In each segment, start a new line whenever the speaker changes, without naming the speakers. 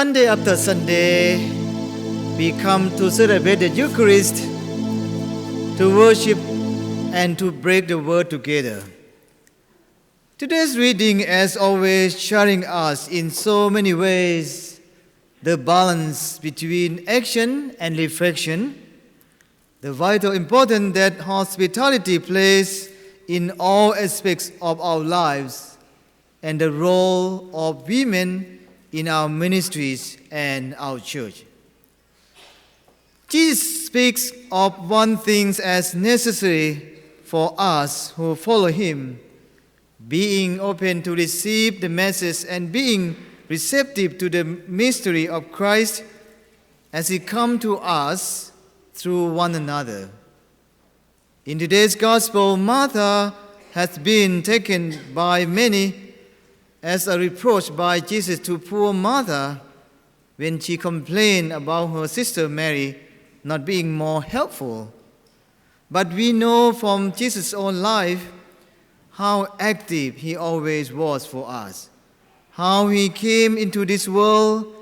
Sunday after Sunday, we come to celebrate the Eucharist, to worship and to break the word together. Today's reading, as always, showing us in so many ways the balance between action and reflection, the vital importance that hospitality plays in all aspects of our lives, and the role of women in our ministries and our church. Jesus speaks of one thing as necessary for us who follow him: being open to receive the message and being receptive to the mystery of Christ as he comes to us through one another. In today's gospel, Martha has been taken by many as a reproach by Jesus to poor Martha when she complained about her sister Mary not being more helpful. But we know from Jesus' own life how active he always was for us, how he came into this world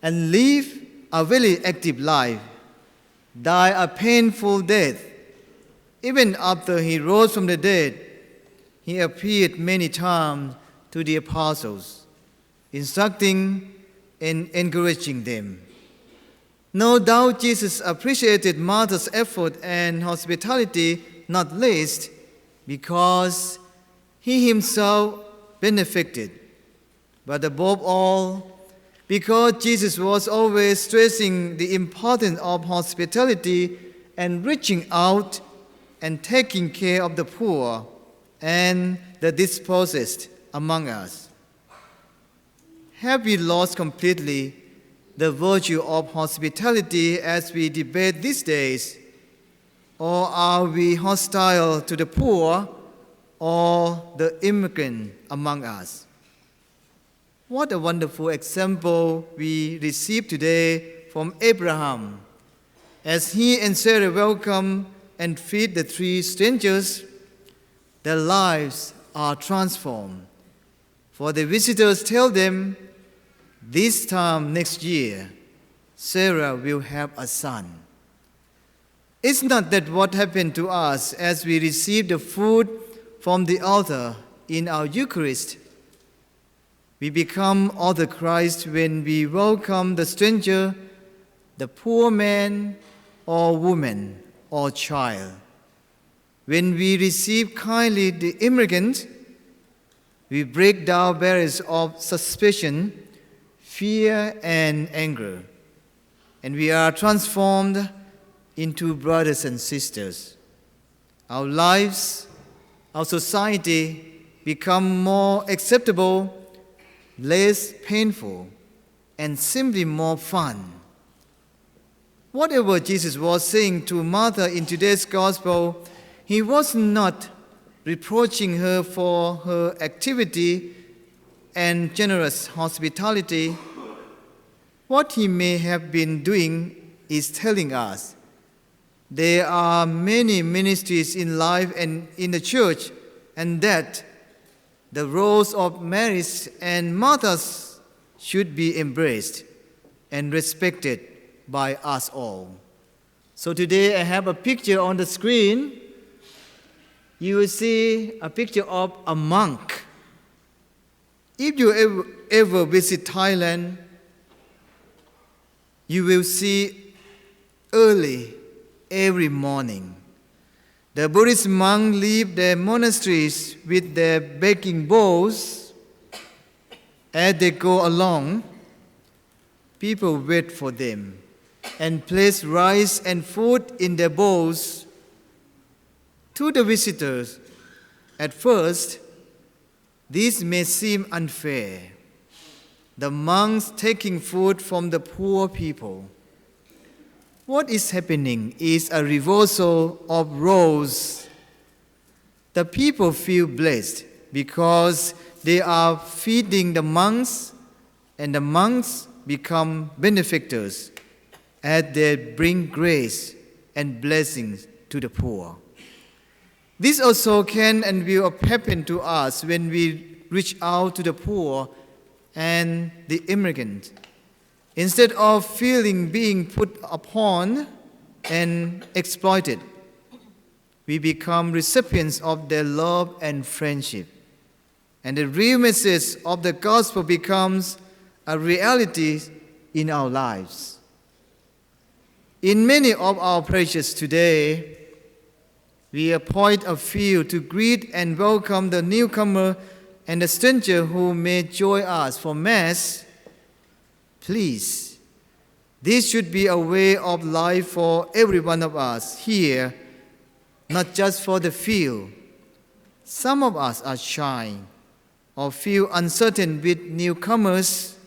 and lived a very active life, died a painful death. Even after he rose from the dead, he appeared many times to the apostles, instructing and encouraging them. No doubt Jesus appreciated Martha's effort and hospitality, not least because he himself benefited, but above all, because Jesus was always stressing the importance of hospitality and reaching out and taking care of the poor and the dispossessed among us. Have we lost completely the virtue of hospitality as we debate these days? Or are we hostile to the poor or the immigrant among us? What a wonderful example we receive today from Abraham as he and Sarah welcome and feed the three strangers. Their lives are transformed. For the visitors tell them, this time next year, Sarah will have a son. Is not that what happened to us as we receive the food from the altar in our Eucharist? We become all the Christ when we welcome the stranger, the poor man or woman or child. When we receive kindly the immigrant, we break down barriers of suspicion, fear, and anger, and we are transformed into brothers and sisters. Our lives, our society become more acceptable, less painful, and simply more fun. Whatever Jesus was saying to Martha in today's gospel, he was not reproaching her for her activity and generous hospitality. What he may have been doing is telling us there are many ministries in life and in the church, and that the roles of Mary's and Martha's should be embraced and respected by us all. So today I have a picture on the screen. You will see a picture of a monk. If you ever visit Thailand, you will see early every morning the Buddhist monks leave their monasteries with their baking bowls. As they go along, people wait for them and place rice and food in their bowls. To the visitors, at first, this may seem unfair. The monks taking food from the poor people. What is happening is a reversal of roles. The people feel blessed because they are feeding the monks, and the monks become benefactors as they bring grace and blessings to the poor. This also can and will happen to us when we reach out to the poor and the immigrant. Instead of feeling being put upon and exploited, we become recipients of their love and friendship. And the real message of the gospel becomes a reality in our lives. In many of our parishes today, we appoint a few to greet and welcome the newcomer and the stranger who may join us for Mass. Please, this should be a way of life for every one of us here, not just for the few. Some of us are shy or feel uncertain with newcomers.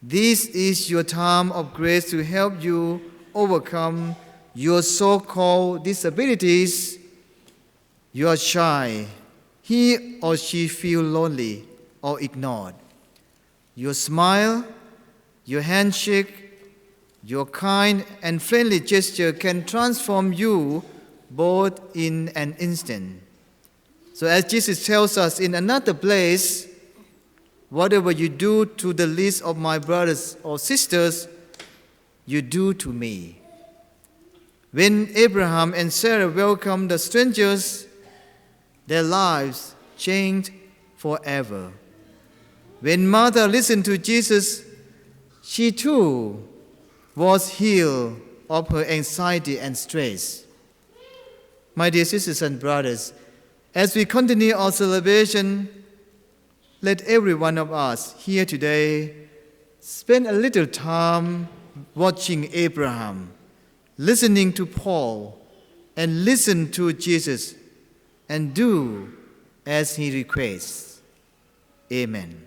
This is your time of grace to help you overcome your so-called disabilities. You are shy. He or she feels lonely or ignored. Your smile, your handshake, your kind and friendly gesture can transform you both in an instant. So as Jesus tells us in another place, whatever you do to the least of my brothers or sisters, you do to me. When Abraham and Sarah welcomed the strangers, their lives changed forever. When Martha listened to Jesus, she too was healed of her anxiety and stress. My dear sisters and brothers, as we continue our celebration, let every one of us here today spend a little time watching Abraham, listening to Paul, and listen to Jesus, and do as he requests. Amen.